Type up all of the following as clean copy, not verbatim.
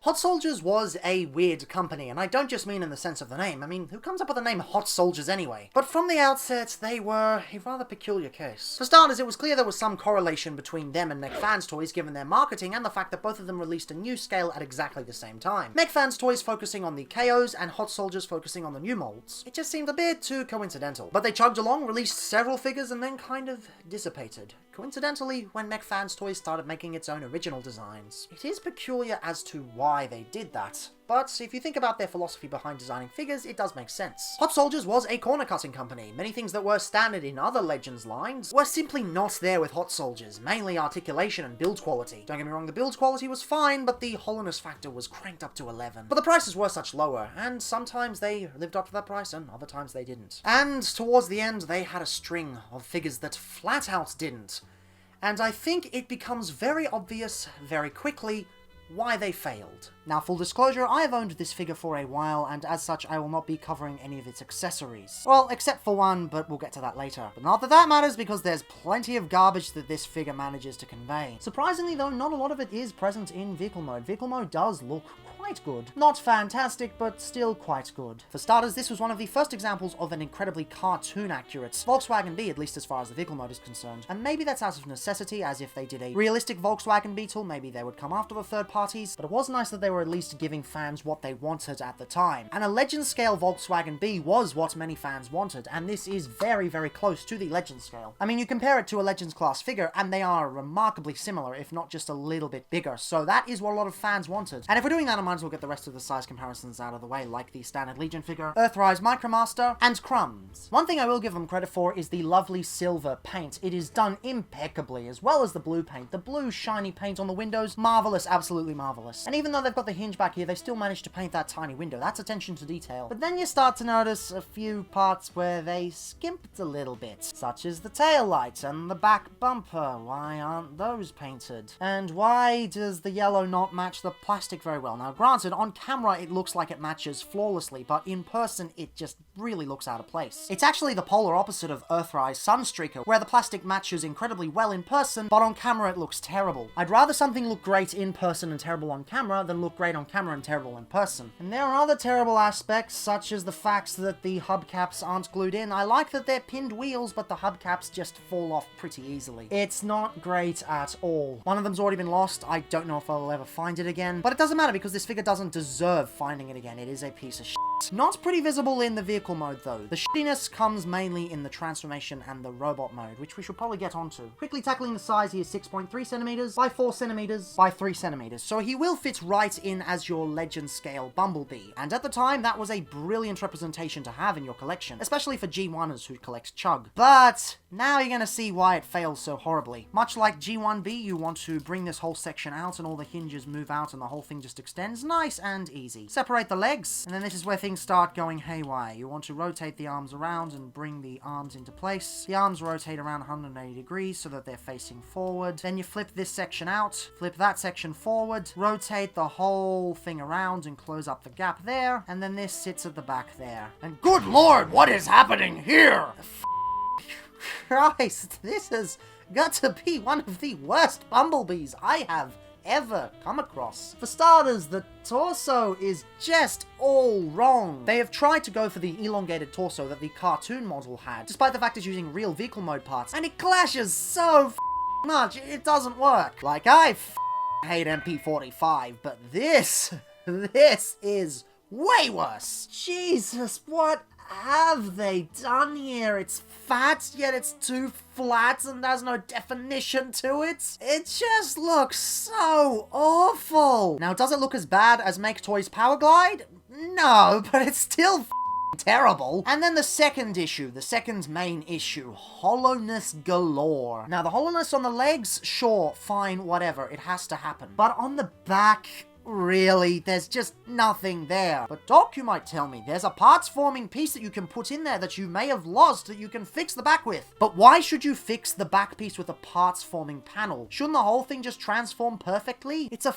Hot Soldiers was a weird company, and I don't just mean in the sense of the name. I mean, who comes up with the name Hot Soldiers anyway? But from the outset, they were a rather peculiar case. For starters, it was clear there was some correlation between them and McFan's toys given their marketing and the fact that both of them released a new scale at exactly the same time. McFan's toys focusing on the KOs and Hot Soldiers focusing on the new molds. It just seemed a bit too coincidental. But they chugged along, released several figures, and then kind of dissipated. Coincidentally, when McFan's toys started making its own original designs. It is peculiar as to why they did that, but if you think about their philosophy behind designing figures, it does make sense. Hot Soldiers was a corner-cutting company. Many things that were standard in other Legends lines were simply not there with Hot Soldiers, mainly articulation and build quality. Don't get me wrong, the build quality was fine, but the hollowness factor was cranked up to 11. But the prices were such lower, and sometimes they lived up to that price, and other times they didn't. And towards the end, they had a string of figures that flat out didn't. And I think it becomes very obvious very quickly why they failed. Now, full disclosure, I have owned this figure for a while, and as such, I will not be covering any of its accessories. Well, except for one, but we'll get to that later. But not that that matters, because there's plenty of garbage that this figure manages to convey. Surprisingly, though, not a lot of it is present in vehicle mode. Vehicle mode does look quite good. Not fantastic, but still quite good. For starters, this was one of the first examples of an incredibly cartoon-accurate Volkswagen Bee, at least as far as the vehicle mode is concerned. And maybe that's out of necessity, as if they did a realistic Volkswagen Beetle, maybe they would come after the third parties, but it was nice that they were at least giving fans what they wanted at the time. And a Legend scale Volkswagen Bee was what many fans wanted, and this is very, very close to the Legend scale. I mean, you compare it to a Legends class figure, and they are remarkably similar, if not just a little bit bigger, so that is what a lot of fans wanted. And if we're doing that, I might as well get the rest of the size comparisons out of the way, like the standard Legion figure, Earthrise Micromaster, and Crumbs. One thing I will give them credit for is the lovely silver paint. It is done impeccably, as well as the blue paint. The blue shiny paint on the windows, marvelous, absolutely marvelous. And even though they've got the hinge back here, they still managed to paint that tiny window. That's attention to detail. But then you start to notice a few parts where they skimped a little bit, such as the tail lights and the back bumper. Why aren't those painted? And why does the yellow not match the plastic very well? Now, granted, on camera it looks like it matches flawlessly, but in person it just really looks out of place. It's actually the polar opposite of Earthrise Sunstreaker, where the plastic matches incredibly well in person, but on camera it looks terrible. I'd rather something look great in person and terrible on camera than look great on camera and terrible in person. And there are other terrible aspects, such as the fact that the hubcaps aren't glued in. I like that they're pinned wheels, but the hubcaps just fall off pretty easily. It's not great at all. One of them's already been lost. I don't know if I'll ever find it again, but it doesn't matter because this figure doesn't deserve finding it again. It is a piece of shit. Not pretty visible in the vehicle mode though. The shittiness comes mainly in the transformation and the robot mode, which we should probably get onto. Quickly tackling the size, he is 6.3 centimeters by 4 centimeters by 3 centimeters, so he will fit right in as your Legend scale Bumblebee. And at the time, that was a brilliant representation to have in your collection, especially for G1ers who collect Chug. But now you're gonna see why it fails so horribly. Much like G1B, you want to bring this whole section out and all the hinges move out and the whole thing just extends. Nice and easy. Separate the legs, and then this is where things start going haywire. You want to rotate the arms around and bring the arms into place. The arms rotate around 180 degrees so that they're facing forward. Then you flip this section out, flip that section forward, rotate the whole thing around and close up the gap there, and then this sits at the back there. And good lord, what is happening here? Christ, this has got to be one of the worst Bumblebees I have ever come across. For starters, the torso is just all wrong. They have tried to go for the elongated torso that the cartoon model had, despite the fact it's using real vehicle mode parts, and it clashes so much, it doesn't work. Like, I hate MP45, but this is way worse. Jesus, what have they done here? It's fat, yet it's too flat and there's no definition to it. It just looks so awful. Now, does it look as bad as Make Toys Power Glide? No, but it's still terrible. And then the second issue, the second main issue, hollowness galore. Now, the hollowness on the legs, sure, fine, whatever, it has to happen. But on the back, really, there's just nothing there. But Doc, you might tell me, there's a parts forming piece that you can put in there that you may have lost that you can fix the back with. But why should you fix the back piece with a parts forming panel? Shouldn't the whole thing just transform perfectly? It's a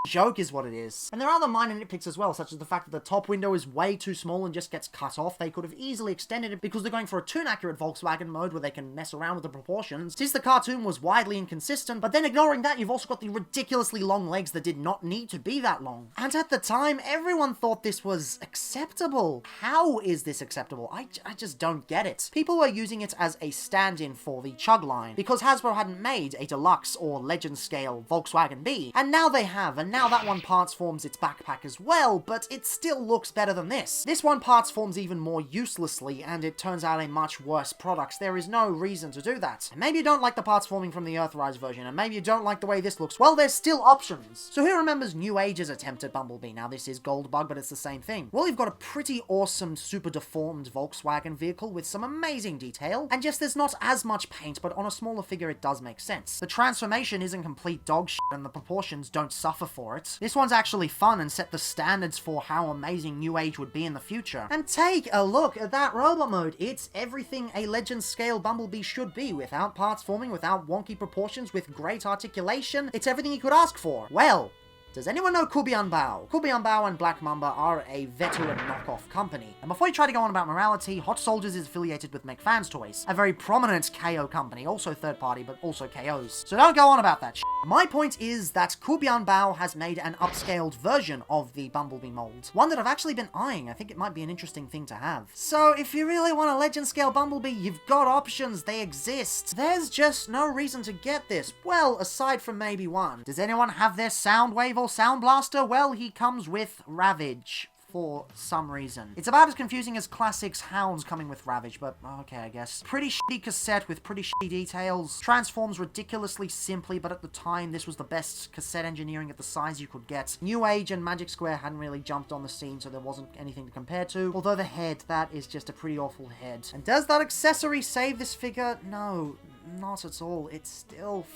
joke is what it is. And there are other minor nitpicks as well, such as the fact that the top window is way too small and just gets cut off. They could have easily extended it because they're going for a toon-accurate Volkswagen mode where they can mess around with the proportions. Since the cartoon was widely inconsistent, but then ignoring that, you've also got the ridiculously long legs that did not need to be that long. And at the time, everyone thought this was acceptable. How is this acceptable? I just don't get it. People were using it as a stand-in for the Chug line, because Hasbro hadn't made a deluxe or legend scale Volkswagen Bee, and now they have, and now that one parts forms its backpack as well, but it still looks better than this. This one parts forms even more uselessly, and it turns out a much worse product. There is no reason to do that. And maybe you don't like the parts forming from the Earthrise version, and maybe you don't like the way this looks. Well, there's still options. So who remembers New Age's attempt at Bumblebee? Now this is Goldbug, but it's the same thing. Well, you've got a pretty awesome, super deformed Volkswagen vehicle with some amazing detail, and yes, there's not as much paint, but on a smaller figure it does make sense. The transformation isn't complete dog shit, and the proportions don't suffer for it. This one's actually fun and set the standards for how amazing New Age would be in the future. And take a look at that robot mode. It's everything a legend scale Bumblebee should be, without parts forming, without wonky proportions, with great articulation. It's everything you could ask for. Well, does anyone know Kubianbao? Kubianbao and Black Mamba are a veteran knockoff company. And before you try to go on about morality, Hot Soldiers is affiliated with McFans Toys, a very prominent KO company, also third party, but also KOs. So don't go on about that shit. My point is that Kubianbao has made an upscaled version of the Bumblebee mold. One that I've actually been eyeing. I think it might be an interesting thing to have. So if you really want a legend scale Bumblebee, you've got options. They exist. There's just no reason to get this. Well, aside from maybe one. Does anyone have their Soundwave or Sound Blaster? Well, he comes with Ravage. For some reason. It's about as confusing as Classic's Hounds coming with Ravage, but okay, I guess. Pretty shitty cassette with pretty shitty details. Transforms ridiculously simply, but at the time, this was the best cassette engineering at the size you could get. New Age and Magic Square hadn't really jumped on the scene, so there wasn't anything to compare to. Although the head, that is just a pretty awful head. And does that accessory save this figure? No, not at all. It's still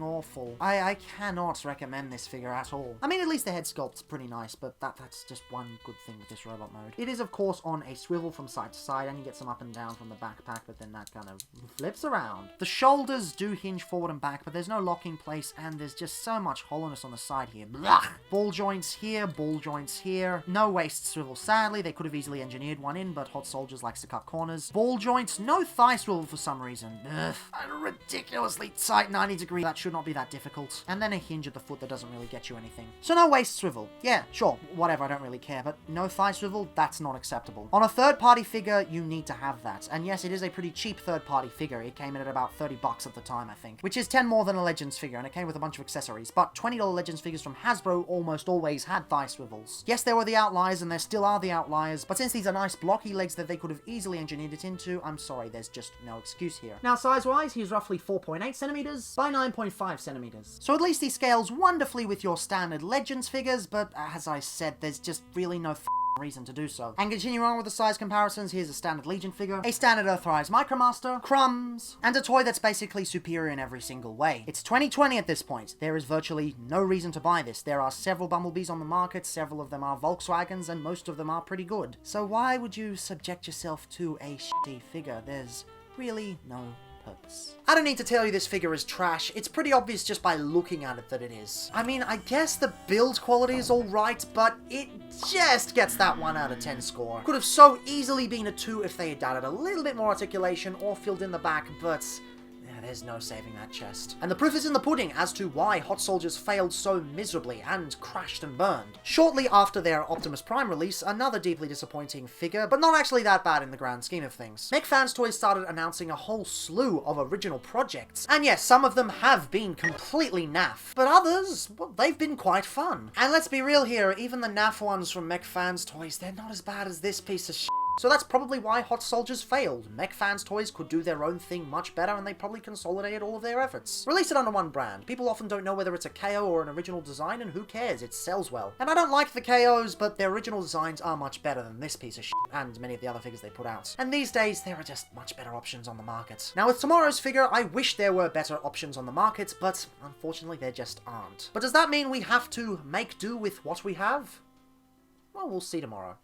awful. I cannot recommend this figure at all. I mean, at least the head sculpt's pretty nice, but that's just one good thing with this robot mode. It is, of course, on a swivel from side to side, and you get some up and down from the backpack, but then that kind of flips around. The shoulders do hinge forward and back, but there's no locking place, and there's just so much hollowness on the side here. Blah! Ball joints here, ball joints here. No waist swivel, sadly. They could have easily engineered one in, but Hot Soldiers likes to cut corners. Ball joints, no thigh swivel for some reason. Ugh. A ridiculously tight 90 degree. That should not be that difficult. And then a hinge at the foot that doesn't really get you anything. So no waist swivel. Yeah, sure, whatever, I don't really care, but no thigh swivel, that's not acceptable. On a third-party figure, you need to have that. And yes, it is a pretty cheap third-party figure. It came in at about 30 bucks at the time, I think, which is 10 more than a Legends figure, and it came with a bunch of accessories. But $20 Legends figures from Hasbro almost always had thigh swivels. Yes, there were the outliers, and there still are the outliers, but since these are nice blocky legs that they could have easily engineered it into, I'm sorry, there's just no excuse here. Now, size-wise, he's roughly 4.8 centimeters by 9.5 centimeters. So at least he scales wonderfully with your standard Legends figures, but as I said, there's just really no reason to do so. And continuing on with the size comparisons, here's a standard Legion figure, a standard Earthrise Micromaster, Crumbs, and a toy that's basically superior in every single way. It's 2020 at this point. There is virtually no reason to buy this. There are several Bumblebees on the market, several of them are Volkswagens, and most of them are pretty good. So why would you subject yourself to a shitty figure? There's really no purpose. I don't need to tell you this figure is trash. It's pretty obvious just by looking at it that it is. I mean, I guess the build quality is alright, but it just gets that 1 out of 10 score. Could have so easily been a 2 if they had added a little bit more articulation or filled in the back, but there's no saving that chest. And the proof is in the pudding as to why Hot Soldiers failed so miserably and crashed and burned. Shortly after their Optimus Prime release, another deeply disappointing figure, but not actually that bad in the grand scheme of things. McFans Toys started announcing a whole slew of original projects. And yes, some of them have been completely naff, but others, well, they've been quite fun. And let's be real here, even the naff ones from McFans Toys, they're not as bad as this piece of shit. So that's probably why Hot Soldiers failed. McFans Toys could do their own thing much better, and they probably consolidated all of their efforts. Release it under one brand. People often don't know whether it's a KO or an original design, and who cares? It sells well. And I don't like the KOs, but their original designs are much better than this piece of shit, and many of the other figures they put out. And these days, there are just much better options on the market. Now with tomorrow's figure, I wish there were better options on the market, but unfortunately there just aren't. But does that mean we have to make do with what we have? Well, we'll see tomorrow.